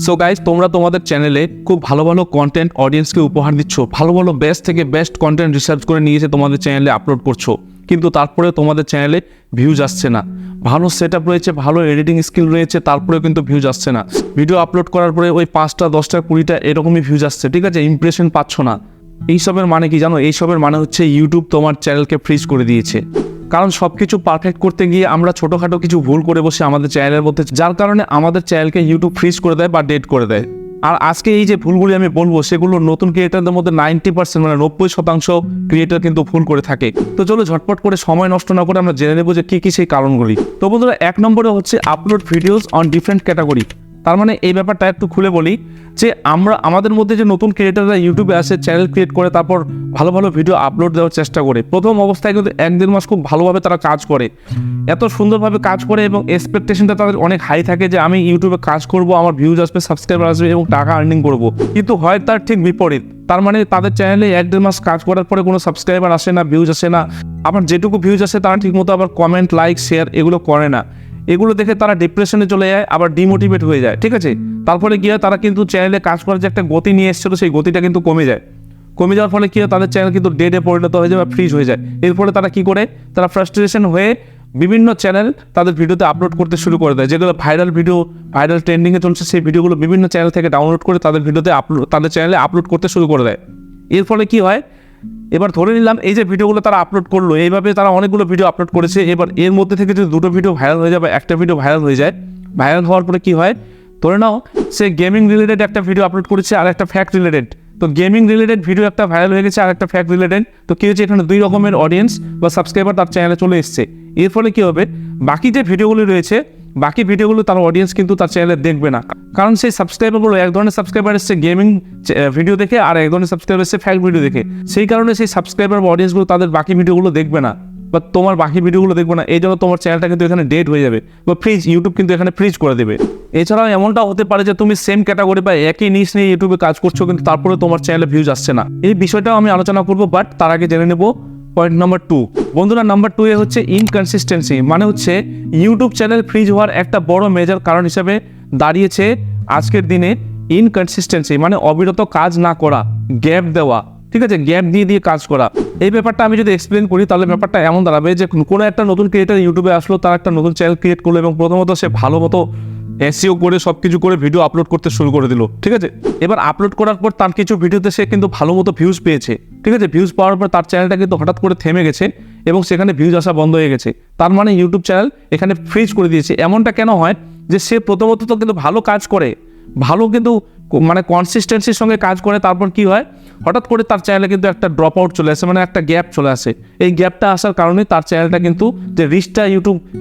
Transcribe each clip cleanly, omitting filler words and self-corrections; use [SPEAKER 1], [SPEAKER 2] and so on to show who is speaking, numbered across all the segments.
[SPEAKER 1] So guys, তোমরা তোমাদের চ্যানেলে খুব ভালো ভালো কন্টেন্ট অডিয়েন্সকে উপহার দিচ্ছ, ভালো ভালো বেস্ট থেকে বেস্ট কন্টেন্ট রিসার্চ করে নিয়ে এসে তোমাদের চ্যানেলে আপলোড করছো, কিন্তু তারপরে তোমাদের চ্যানেলে ভিউজ আসছে না। ভালো সেট আপ রয়েছে, ভালো এডিটিং স্কিল রয়েছে, তারপরেও কিন্তু ভিউজ আসছে না। ভিডিও আপলোড করার পরে ওই 5টা 10টা 20টা এরকমই ভিউজ আসছে, ঠিক আছে, ইমপ্রেশন পাচ্ছ না। এইসবের মানে কি জানো? এইসবের মানে হচ্ছে ইউটিউব তোমার চ্যানেলকে ফ্রিজ করে দিয়েছে। কারণ সব কিছু পারফেক্ট করতে গিয়ে আমরা ছোটোখাটো কিছু ভুল করে বসে আমাদের চ্যানেলের মধ্যে, যার কারণে আমাদের চ্যানেলকে ইউটিউব ফ্রিজ করে দেয় বা ডেট করে দেয়। আর আজকে এই যে ভুলগুলি আমি বলবো, সেগুলো নতুন ক্রিয়েটারদের মধ্যে 90% মানে 90% ক্রিয়েটার কিন্তু ভুল করে থাকে। তো চলো ঝটপট করে সময় নষ্ট না করে আমরা জেনে নেবো যে কী সেই কারণগুলি। তো বন্ধুরা, 1 নম্বরে হচ্ছে upload videos on different category. তার মানে এই ব্যাপারটা একটু খুলে বলি যে আমাদের মধ্যে যে নতুন ক্রিয়েটাররা ইউটিউবে আসে, চ্যানেল ক্রিয়েট করে, তারপর ভালো ভালো ভিডিও আপলোড দেওয়ার চেষ্টা করে। প্রথম অবস্থায় কিন্তু 1-1.5 মাস খুব ভালোভাবে তারা কাজ করে, এত সুন্দরভাবে কাজ করে এবং এক্সপেকটেশনটা তাদের অনেক হাই থাকে যে আমি ইউটিউবে কাজ করব, আমার ভিউজ আসবে, সাবস্ক্রাইবার আসবে এবং টাকা আর্নিং করব। কিন্তু হয় তার ঠিক বিপরীত। তার মানে তাদের চ্যানেলে 1-1.5 মাস কাজ করার পরে কোনো সাবস্ক্রাইবার আসে না, ভিউজ আসে না। আবার যেটুকু ভিউজ আসে তারা ঠিকমতো আবার কমেন্ট, লাইক, শেয়ার এগুলো করে না। এগুলো দেখে তারা ডিপ্রেশনে চলে যায়, আবার ডিমোটিভেট হয়ে যায়, ঠিক আছে। তারপরে কি হয়, তারা কিন্তু চ্যানেলে কাজ করার যে একটা গতি নিয়ে এসেছিল, সেই গতিটা কিন্তু কমে যায়। কমে যাওয়ার ফলে কি হয়, তাদের চ্যানেল কিন্তু ডেডে পরিণত হয়ে যায় বা ফ্রিজ হয়ে যায়। এরপরে তারা কি করে, তারা ফ্রাস্ট্রেশন হয়ে বিভিন্ন চ্যানেল তাদের ভিডিওতে আপলোড করতে শুরু করে দেয়। যেগুলো ভাইরাল ভিডিও, ভাইরাল ট্রেন্ডিংয়ে চলছে, সেই ভিডিওগুলো বিভিন্ন চ্যানেল থেকে ডাউনলোড করে তাদের ভিডিওতে তাদের চ্যানেলে আপলোড করতে শুরু করে দেয়। এর ফলে কি হয়, এবার ধরে নিলাম এই যে ভিডিওগুলো তারা আপলোড করলো, এইভাবে তারা অনেকগুলো ভিডিও আপলোড করেছে। এবার এর মধ্যে থেকে যদি 2টো ভিডিও ভাইরাল হয়ে যায় বা একটা ভিডিও ভাইরাল হয়ে যায়, ভাইরাল হওয়ার পরে কি হয়, ধরে নাও সে গেমিং রিলেটেড একটা ভিডিও আপলোড করেছে আর একটা ফ্যাক্ট রিলেটেড। তো গেমিং রিলেটেড ভিডিও একটা ভাইরাল হয়ে গেছে আর একটা ফ্যাক্ট রিলেটেড। তো কি হচ্ছে, এখানে 2 রকমের অডিয়েন্স বা সাবস্ক্রাইবার তার চ্যানেলে চলে এসছে। এর ফলে কি হবে, বাকি যে ভিডিওগুলি রয়েছে, বাকি ভিডিওগুলো তার অডিয়েন্স কিন্তু তার চ্যানেলে দেখবে না। কারণ সেই সাবস্ক্রাইবারগুলো, এক ধরনের সাবস্ক্রাইবার এসছে গেমিং ভিডিও দেখে আর এক ধরনের সাবস্ক্রাইবার এসছে ফ্যাক্ট ভিডিও দেখে। সেই কারণে সেই সাবস্ক্রাইবার বা অডিয়েন্সগুলো তাদের বাকি ভিডিওগুলো দেখবে না বা তোমার বাকি ভিডিওগুলো দেখবে না। এই জন্য তোমার চ্যানেলটা কিন্তু এখানে ডেড হয়ে যাবে বা ফ্রিজ, ইউটিউব কিন্তু এখানে ফ্রিজ করে দেবে। এছাড়াও এমনটাও হতে পারে যে তুমি সেম ক্যাটাগরি বা একই নিশ নিয়ে ইউটিউবে কাজ করছো, কিন্তু তারপরে তোমার চ্যানেলে ভিউজ আসছে না। এই বিষয়টাও আমি আলোচনা করবো, বাট তার আগে জেনে নেবো পয়েন্ট নাম্বার 2। বন্ধুরা, নাম্বার 2 হচ্ছে ইনকনসিস্টেন্সি। মানে হচ্ছে ইউটিউব চ্যানেল ফ্রিজ হওয়ার একটা বড় মেজর কারণ হিসেবে দাঁড়িয়েছে আজকের দিনে ইনকনসিস্টেন্সি, মানে অবিরত কাজ না করা, গ্যাপ দেওয়া, ঠিক আছে, গ্যাপ দিয়ে কাজ করা। এই ব্যাপারটা আমি যদি এক্সপ্লেন করি, তাহলে ব্যাপারটা এমন দাঁড়াবে যে কোনো একটা নতুন ক্রিয়েটার ইউটিউবে আসলো, তার একটা নতুন চ্যানেল ক্রিয়েট করলো এবং প্রথমত সে ভালো মতো এসইও করে সব কিছু করে ভিডিও আপলোড করতে শুরু করে দিল, ঠিক আছে। এবার আপলোড করার পর তার কিছু ভিডিওতে সে কিন্তু ভালো মতো ভিউজ পেয়েছে, ঠিক আছে। ভিউজ পাওয়ার পর তার চ্যানেলটা কিন্তু হঠাৎ করে থেমে গেছে এবং সেখানে ভিউজ আসা বন্ধ হয়ে গেছে। তার মানে ইউটিউব চ্যানেল এখানে ফ্রিজ করে দিয়েছে। এমনটা কেন হয়, যে সে প্রথমত তো কিন্তু ভালো কাজ করে, ভালো কিন্তু মানে কনসিস্টেন্সির সঙ্গে কাজ করে, তারপর কি হয়, হঠাৎ করে তার চ্যানেলে কিন্তু একটা ড্রপ আউট চলে আসে, মানে একটা গ্যাপ চলে আসে। এই গ্যাপটা আসার কারণে তার চ্যানেলটা কিন্তু যে রিচটা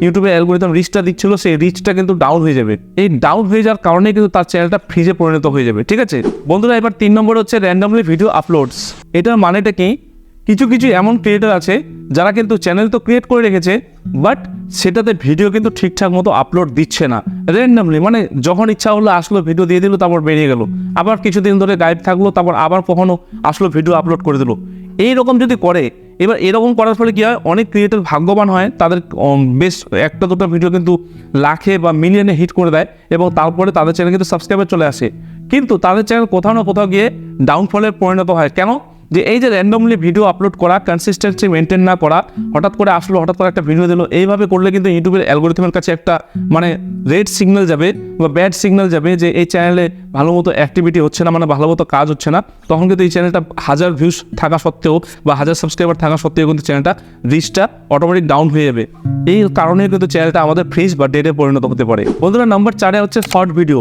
[SPEAKER 1] ইউটিউবে অ্যালগরিদম রিচটা দিচ্ছিল, সেই রিচটা কিন্তু ডাউন হয়ে যাবে। এই ডাউন হয়ে যাওয়ার কারণে কিন্তু তার চ্যানেলটা ফ্রিজে পরিণত হয়ে যাবে, ঠিক আছে বন্ধুরা। এবার 3 নম্বর হচ্ছে র্যান্ডমলি ভিডিও আপলোডস। এটার মানেটা কি, কিছু এমন ক্রিয়েটার আছে যারা কিন্তু চ্যানেল তো ক্রিয়েট করে রেখেছে, বাট সেটাতে ভিডিও কিন্তু ঠিকঠাক মতো আপলোড দিচ্ছে না। র্যান্ডমলি মানে যখন ইচ্ছা হলো আসলো, ভিডিও দিয়ে দিল, তারপর বেরিয়ে গেল, আবার কিছুদিন ধরে গায়েব থাকলো, তারপর আবার কখনো আসলো, ভিডিও আপলোড করে দিল। এইরকম যদি করে, এবার এরকম করার ফলে কি হয়, অনেক ক্রিয়েটর ভাগ্যবান হয়, তাদের বেশ 1-2টা ভিডিও কিন্তু লাখে বা মিলিয়নে হিট করে দেয় এবং তারপরে তাদের চ্যানেল কিন্তু সাবস্ক্রাইবার চলে আসে। কিন্তু তাদের চ্যানেল কোথাও না কোথাও গিয়ে ডাউনফলে পরিণত হয়। কেন, যে এই যে র্যান্ডমলি ভিডিও আপলোড করা, কনসিস্টেন্সি মেনটেন না করা, হঠাৎ করে আসলো, হঠাৎ করে একটা ভিডিও দিল, এইভাবে করলে কিন্তু ইউটিউবের অ্যালগরিদমের কাছে একটা মানে রেড সিগন্যাল যাবে বা ব্যাড সিগন্যাল যাবে যে এই চ্যানেলে ভালো মতো অ্যাক্টিভিটি হচ্ছে না, মানে ভালো মতো কাজ হচ্ছে না। তখন কিন্তু এই চ্যানেলটা 1000 ভিউজ থাকা সত্ত্বেও বা 1000 সাবস্ক্রাইবার থাকা সত্ত্বেও কিন্তু চ্যানেলটা রিচটা অটোমেটিক ডাউন হয়ে যাবে। এই কারণে কিন্তু চ্যানেলটা আমাদের ফ্রিজ বা ডেডে পরিণত হতে পারে। বন্ধুরা, নাম্বার 4 হচ্ছে শর্ট ভিডিও।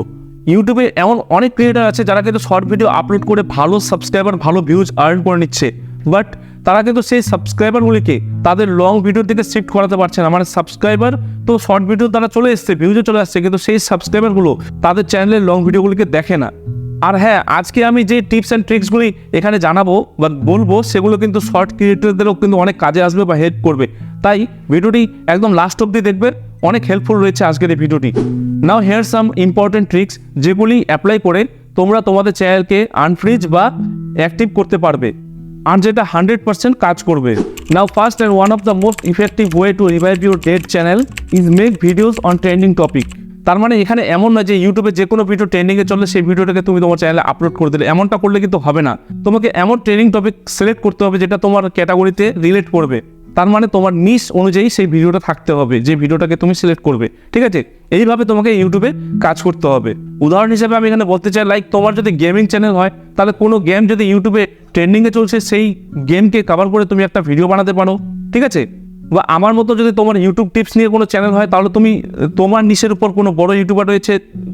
[SPEAKER 1] ইউটিউবে এমন অনেক ক্রিয়েটার আছে যারা কিন্তু শর্ট ভিডিও আপলোড করে ভালো সাবস্ক্রাইবার, ভালো ভিউজ আর্ন করে নিচ্ছে, বাট তারা কিন্তু সেই সাবস্ক্রাইবারগুলিকে তাদের লং ভিডিওর দিকে শিফট করাতে পারছে না। মানে সাবস্ক্রাইবার তো শর্ট ভিডিও তারা চলে এসছে, ভিউজে চলে আসছে, কিন্তু সেই সাবস্ক্রাইবারগুলো তাদের চ্যানেলের লং ভিডিওগুলিকে দেখে না। আর হ্যাঁ, আজকে আমি যে টিপস অ্যান্ড ট্রিক্সগুলি এখানে জানাবো বা বলবো, সেগুলো কিন্তু শর্ট ক্রিয়েটরদেরও কিন্তু অনেক কাজে আসবে বা হেল্প করবে। তাই ভিডিওটি একদম লাস্ট অবধি দেখবেন, অনেক হেল্পফুল রয়েছে আজকের এই ভিডিওটি। নাও হিয়ার সাম ইম্পর্টেন্ট ট্রিক্স, যেগুলি অ্যাপ্লাই করে তোমরা তোমাদের চ্যানেলকে আনফ্রিজ বা অ্যাক্টিভ করতে পারবে, আর যেটা 100% কাজ করবে। Now first and one of the most effective way to revive your dead channel is make videos on trending topic. তার মানে এখানে এমন নয় যে ইউটিউবে যে কোনো ভিডিও ট্রেন্ডিংয়ে চললে সেই ভিডিওটাকে তুমি তোমার চ্যানেলে আপলোড করে দিলে, এমনটা করলে কিন্তু হবে না। তোমাকে এমন ট্রেন্ডিং টপিক সিলেক্ট করতে হবে যেটা তোমার ক্যাটাগরিতে রিলেট করবে। তার মানে তোমার নিশ অনুযায়ী সেই ভিডিওটা থাকতে হবে যে ভিডিওটাকে তুমি সিলেক্ট করবে, ঠিক আছে? এইভাবে তোমাকে ইউটিউবে কাজ করতে হবে। উদাহরণ হিসেবে আমি এখানে বলতে চাই, লাইক তোমার যদি গেমিং চ্যানেল হয়, তাহলে কোনো গেম যদি ইউটিউবে ট্রেন্ডিংয়ে চলছে সেই গেমকে কভার করে তুমি একটা ভিডিও বানাতে পারো, ঠিক আছে? বা আমার মতো যদি তোমার ইউটিউব টিপস নিয়ে কোনো চ্যানেল হয়, তাহলে তুমি তোমার নিশের উপর কোনো বড় ইউটিউবার রয়েছে,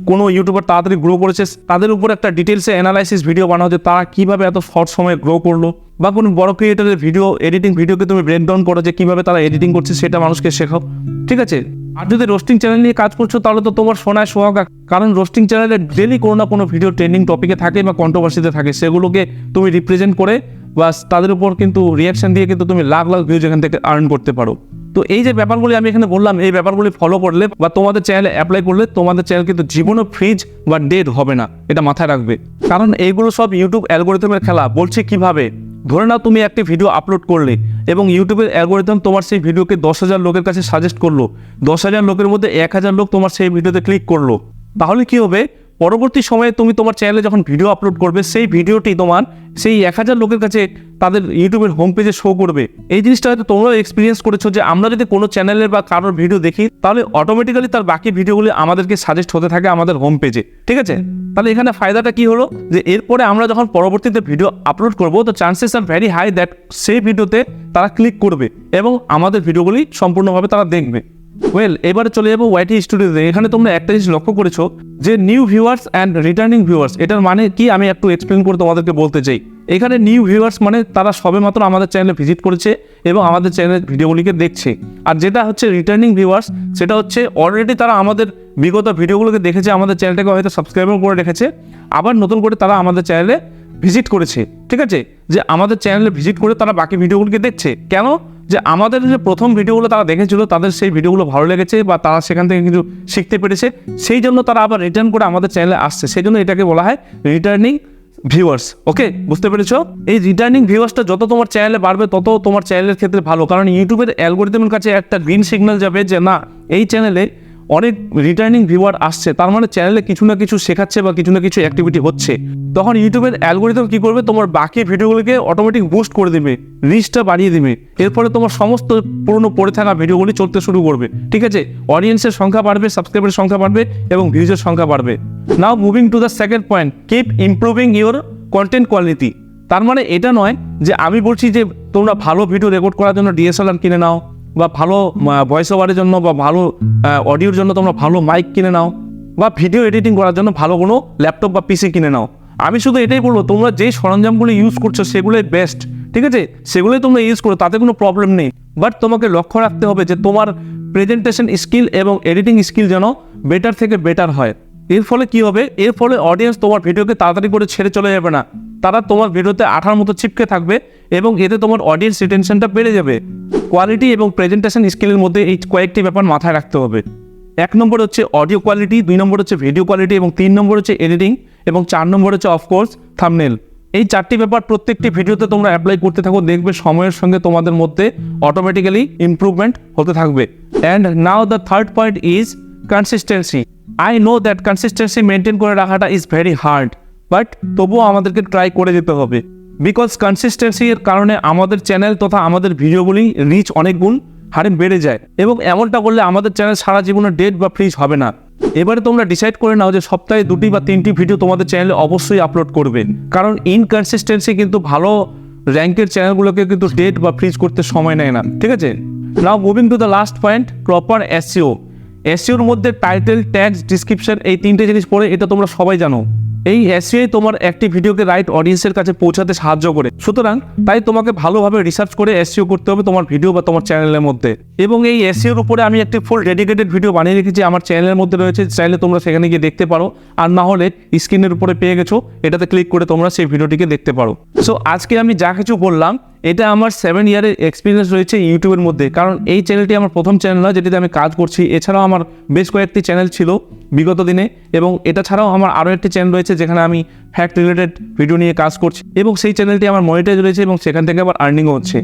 [SPEAKER 1] কোনো ইউটিউবার তাড়াতাড়ি গ্রো করেছে, তাদের উপর একটা ডিটেলসে অ্যানালাইসিস ভিডিও বানাও যে তারা কীভাবে এত শর্ট সময়ে গ্রো করলো। বা কোনো বড় ক্রিয়েটারের ভিডিও এডিটিং ভিডিওকে তুমি ব্রেকডাউন করো যে কীভাবে তারা এডিটিং করছে, সেটা মানুষকে শেখাও, ঠিক আছে? আর যদি রোস্টিং চ্যানেল নিয়ে কাজ করছো, তাহলে তো তোমার সোনায় সোহাগা, কারণ রোস্টিং চ্যানেলে ডেলি কোনো না কোনো ভিডিও ট্রেন্ডিং টপিকে থাকে বা কন্ট্রোভার্সিতে থাকে, সেগুলোকে তুমি রিপ্রেজেন্ট করে বা তাদের উপর কিন্তু রিয়াকশন দিয়ে কিন্তু তুমি লাখ লাখ ভিউজ এখান থেকে আর্ন করতে পারো। তো এই যে ব্যাপারগুলি আমি এখানে বললাম, এই ব্যাপারগুলি ফলো করলে বা তোমাদের চ্যানেলে অ্যাপ্লাই করলে তোমাদের চ্যানেল কিন্তু জীবনও ফ্রিজ বা ডেড হবে না, এটা মাথায় রাখবে। কারণ এইগুলো সব ইউটিউব অ্যালগোরিদমের খেলা। বলছে কিভাবে, ধরে নাও তুমি একটি ভিডিও আপলোড করলে এবং ইউটিউবের অ্যালগোরিদম তোমার সেই ভিডিওকে 10,000 লোকের কাছে সাজেস্ট করলো, 10,000 লোকের মধ্যে 1,000 লোক তোমার সেই ভিডিওতে ক্লিক করলো, তাহলে কি হবে? পরবর্তী সময়ে তুমি তোমার চ্যানেলে যখন ভিডিও আপলোড করবে, সেই ভিডিওটি তোমার সেই 1,000 লোকের কাছে তাদের ইউটিউবের হোম পেজে শো করবে। এই জিনিসটা হয়তো তোমরাও এক্সপিরিয়েন্স করেছো যে আমরা যদি কোনো চ্যানেলের বা কারোর ভিডিও দেখি, তাহলে অটোমেটিক্যালি তার বাকি ভিডিওগুলি আমাদেরকে সাজেস্ট হতে থাকে আমাদের হোম পেজে, ঠিক আছে? তাহলে এখানে ফায়দাটা কি হলো, যে এরপরে আমরা যখন পরবর্তীতে ভিডিও আপলোড করবো, তো chances are very high that সেই ভিডিওতে তারা ক্লিক করবে এবং আমাদের ভিডিওগুলি সম্পূর্ণভাবে তারা দেখবে। এবারে চলে যাবো ওয়াইটি স্টুডিওতে। এখানে তোমরা একটা জিনিস লক্ষ্য করেছো যে new viewers and returning viewers, এটার মানে কি আমি একটু এক্সপ্লেন করে তোমাদেরকে বলতে চাই। এখানে নিউ ভিউয়ার্স মানে তারা সবেমাত্র আমাদের চ্যানেলে ভিজিট করেছে এবং আমাদের চ্যানেলের ভিডিওগুলিকে দেখছে। আর যেটা হচ্ছে রিটার্নিং ভিউয়ার্স, সেটা হচ্ছে অলরেডি তারা আমাদের বিগত ভিডিওগুলোকে দেখেছে, আমাদের চ্যানেলটাকে হয়তো সাবস্ক্রাইব করে রেখেছে, আবার নতুন করে তারা আমাদের চ্যানেলে ভিজিট করেছে, ঠিক আছে? যে আমাদের চ্যানেলে ভিজিট করে তারা বাকি ভিডিওগুলোকে দেখছে। কেন? যে আমাদের যে প্রথম ভিডিওগুলো তারা দেখেছিল, তাদের সেই ভিডিওগুলো ভালো লেগেছে বা তারা সেখান থেকে কিছু শিখতে পেরেছে, সেই জন্য তারা আবার রিটার্ন করে আমাদের চ্যানেলে আসছে। সেই জন্য এটাকে বলা হয় রিটার্নিং ভিউয়ার্স। ওকে, বুঝতে পেরেছো? এই রিটার্নিং ভিউয়ার্সটা যত তোমার চ্যানেলে বাড়বে, তত তোমার চ্যানেলের ক্ষেত্রে ভালো, কারণ ইউটিউবের অ্যালগোরিদমের কাছে একটা গ্রিন সিগন্যাল যাবে যে না, এই চ্যানেলে অনেক রিটার্নিং ভিউয়ার আসছে, তার মানে চ্যানেলে কিছু না কিছু শেখাচ্ছে বা কিছু না কিছু অ্যাক্টিভিটি হচ্ছে। তখন ইউটিউবের অ্যালগোরিদম কি করবে, তোমার বাকি ভিডিওগুলিকে অটোমেটিক বুস্ট করে দেবে, রিচটা বাড়িয়ে দেবে। এরপরে তোমার সমস্ত পুরনো পড়ে থাকা ভিডিওগুলি চলতে শুরু করবে, ঠিক আছে? অডিয়েন্সের সংখ্যা বাড়বে, সাবস্ক্রাইবারের সংখ্যা বাড়বে এবং ভিউজের সংখ্যা বাড়বে। নাও moving to the second point, keep improving your content quality. তার মানে এটা নয় যে আমি বলছি যে তোমরা ভালো ভিডিও রেকর্ড করার জন্য DSLR কিনে নাও, বা ভালো ভয়েস ওভারের জন্য বা ভালো অডিওর জন্য তোমরা ভালো মাইক কিনে নাও, বা ভিডিও এডিটিং করার জন্য ভালো কোনো ল্যাপটপ বা পিসি কিনে নাও। আমি শুধু এটাই বলবো, তোমরা যেই সরঞ্জামগুলো ইউজ করছো সেগুলোই বেস্ট, ঠিক আছে? সেগুলোই তোমরা ইউজ করো, তাতে কোনো প্রবলেম নেই। বাট তোমাকে লক্ষ্য রাখতে হবে যে তোমার প্রেজেন্টেশন স্কিল এবং এডিটিং স্কিল যেন বেটার থেকে বেটার হয়। এর ফলে কি হবে, এর ফলে অডিয়েন্স তোমার ভিডিওকে তাড়াতাড়ি করে ছেড়ে চলে যাবে না, তারা তোমার ভিডিওতে আঠার মতো চিপকে থাকবে এবং এতে তোমার অডিয়েন্স রিটেনশনটা বেড়ে যাবে। কোয়ালিটি এবং প্রেজেন্টেশন স্কিলের মধ্যে এই কয়েকটি ব্যাপার মাথায় রাখতে হবে। 1 নম্বর হচ্ছে অডিও কোয়ালিটি, 2 নম্বর হচ্ছে ভিডিও কোয়ালিটি এবং 3 নম্বর হচ্ছে এডিটিং এবং 4 নম্বর হচ্ছে অফকোর্স থাম্বনেল। এই 4টি ব্যাপার প্রত্যেকটি ভিডিওতে তোমরা অ্যাপ্লাই করতে থাকো, দেখবে সময়ের সঙ্গে তোমাদের মধ্যে অটোমেটিক্যালি ইমপ্রুভমেন্ট হতে থাকবে। And now the third point is consistency. I know that consistency maintain করে রাখাটা ইজ ভেরি হার্ড, বাট তবুও আমাদেরকে ট্রাই করে যেতে হবে। বিকজ কনসিস্টেন্সির কারণে আমাদের চ্যানেল তথা আমাদের ভিডিওগুলি রিচ অনেক গুণ হারে বেড়ে যায় এবং এমনটা করলে আমাদের চ্যানেল সারা জীবনে ডেড বা ফ্রিজ হবে না। এবারে তোমরা ডিসাইড করে নাও যে সপ্তাহে 2টি বা 3টি ভিডিও তোমাদের চ্যানেলে অবশ্যই আপলোড করবে, কারণ ইনকনসিস্টেন্সি কিন্তু ভালো র্যাঙ্কের চ্যানেলগুলোকে কিন্তু ডেড বা ফ্রিজ করতে সময় নেয় না, ঠিক আছে? Now moving to the last point, proper SEO. এসইওর মধ্যে টাইটেল, ট্যাগস, ডিসক্রিপশন, এই 3টে জিনিস পড়ে, এটা তোমরা সবাই জানো। এই এসইও তোমার একটি ভিডিওকে রাইট অডিয়েন্সের কাছে পৌঁছাতে সাহায্য করে। সুতরাং তাই তোমাকে ভালোভাবে রিসার্চ করে এসইও করতে হবে তোমার ভিডিও বা তোমার চ্যানেলের মধ্যে। এবং এই এসইওর উপরে আমি একটি ফুল ডেডিকেটেড ভিডিও বানিয়ে রেখেছি, আমার চ্যানেলের মধ্যে রয়েছে, চাইলে তোমরা সেখানে গিয়ে দেখতে পারো, আর না হলে স্ক্রিনের উপরে পেয়ে গেছো, এটাতে ক্লিক করে তোমরা সেই ভিডিওটিকে দেখতে পারো। সো আজকে আমি যা কিছু বললাম, এটা আমার 7 ইয়ারের এক্সপিরিয়েন্স রয়েছে ইউটিউবের মধ্যে, কারণ এই চ্যানেলটি আমার প্রথম চ্যানেল নয় যেটিতে আমি কাজ করছি। এছাড়াও আমার বেশ কয়েকটি চ্যানেল ছিল বিগত দিনে, এবং এটা ছাড়াও আমার আরও একটি চ্যানেল রয়েছে যেখানে আমি ফ্যাক্ট রিলেটেড ভিডিও নিয়ে কাজ করছি, এবং সেই চ্যানেলটি আমার মনিটাইজ রয়েছে এবং সেখান থেকে আবার আর্নিংও হচ্ছে।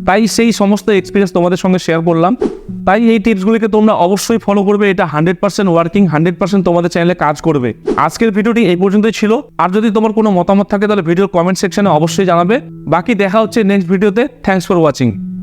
[SPEAKER 1] তাই সেই সমস্ত এক্সপিরিয়েন্স তোমাদের সঙ্গে শেয়ার করলাম। তাই এই টিপসগুলিকে তোমরা অবশ্যই ফলো করবে, এটা 100% ওয়ার্কিং, 100% তোমাদের চ্যানেলে কাজ করবে। আজকের ভিডিওটি এই পর্যন্তই ছিল। আর যদি তোমার কোনো মতামত থাকে তাহলে ভিডিওর কমেন্ট সেকশনে অবশ্যই জানাবে। বাকি দেখা হচ্ছে নেক্সট ভিডিওতে। Thanks for watching.